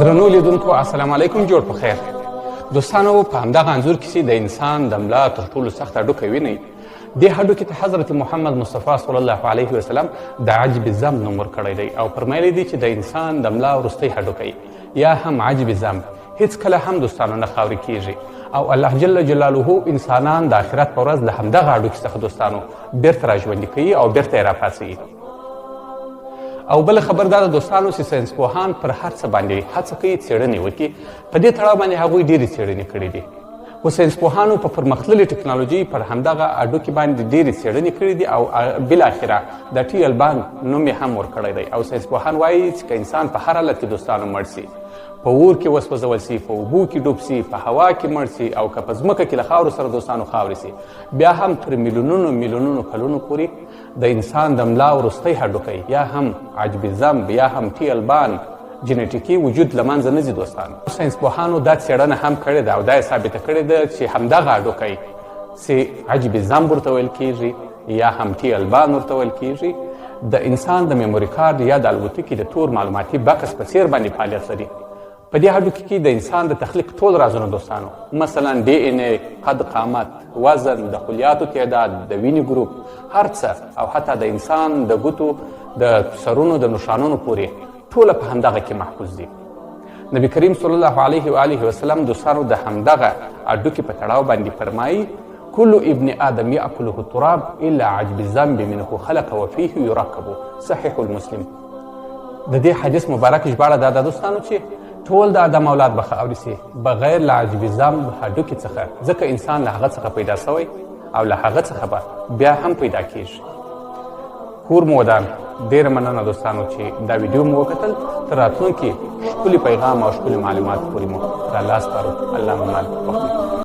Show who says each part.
Speaker 1: درنو لیدونکو السلام علیکم، جوړ په خیر. دوستانو، په همدغه انځور کې د انسان د ملا تر ټولو سخت هډوکی وینئ. دې هډوکي ته حضرت محمد مصطفی صلی الله علیه وسلم د عجب ذنب نوم ورکړی دی او فرمایلی دی چې د انسان د ملا وروستی هډوکی یا هم عجب ذنب هیڅکله هم دوستانو نه خاورې کیږي او الله جل جلاله انسانان د آخرت په ورځ له همدغه هډوکي څخه دوستانو بیرته راژوندي کوي او بیرته یې راپاڅوي. او بل خبر دا د دوستانو چې ساینسپوهان پر هر څه باندې هڅه کوي څېړنې وکړي. په دې تړاو باندې هغوی ډېرې څېړنې کړي دي. خو ساینسپوهانو په پرمختللې ټکنالوژي پر همدغه هډوکي باندې ډېرې څېړنې کړي دي او بالاخره د ټي البان نوم یې هم ورکړی دی. او ساینسپوهان وایي چې که انسان په هر حالت کې دوستانو مړ سي، په اور کې وسوځول سي، په اوبو کې ډوب سي، په هوا کې مړ سي او که په ځمکه کې له خاورو سره دوستانو خاورې سي، بیا هم تر میلیونونو میلیونونو کلونو پورې د انسان د ملا وروستی هډوکی یا هم عجب ذنب یا هم ټي البان جنیټیکي وجود له منځه نه ځي دوستانو. ساینسپوهانو دا څېړنه هم کړې ده او دا یې ثابته کړې ده چې همدغه هډوکی چې عجب ذنب ورته ویل کیږي یا هم ټي البان ورته ویل کیږي د انسان د میموري کارډ یا د الوتکې د تور معلوماتي بکس په څېر باندې فعالیت لري. په دې هډوکي کې د انسان د تخلیق ټول رازونه دوستانو، مثلا ډي ان اے، قد، قامت، وزن، د خلیاتو تعداد، د وینې ګروپ، هر څه او حتی د انسان د ګوتو د سرونو د نښانونو پورې ټوله په همدغه کې محفوظ دي. نبی کریم صلی الله علیه و آله وسلم دوستانو د همدغه هډوکي په تړاو باندې فرمایي: کل ابن آدم یأکله التراب الا عجب الذنب منه خلق وفیه یرکب. صحیح المسلم. د دې حدیث مبارک ژباړه دا ده دوستانو چې ټول د آدم اولاد به خاورې سي بغیر له عجب ذنب هډوکي څخه، ځکه انسان له هغه څخه پیدا سوی او له هغه څخه به بیا هم پیدا کیږي. کور مو ودان. ډېره مننه دوستانو چې دا ویډیو مو وکتل. تر راتلونکي ښکلي پیغام او ښکلي معلومات پورې مو را لاس پارو. الله مو مال وخت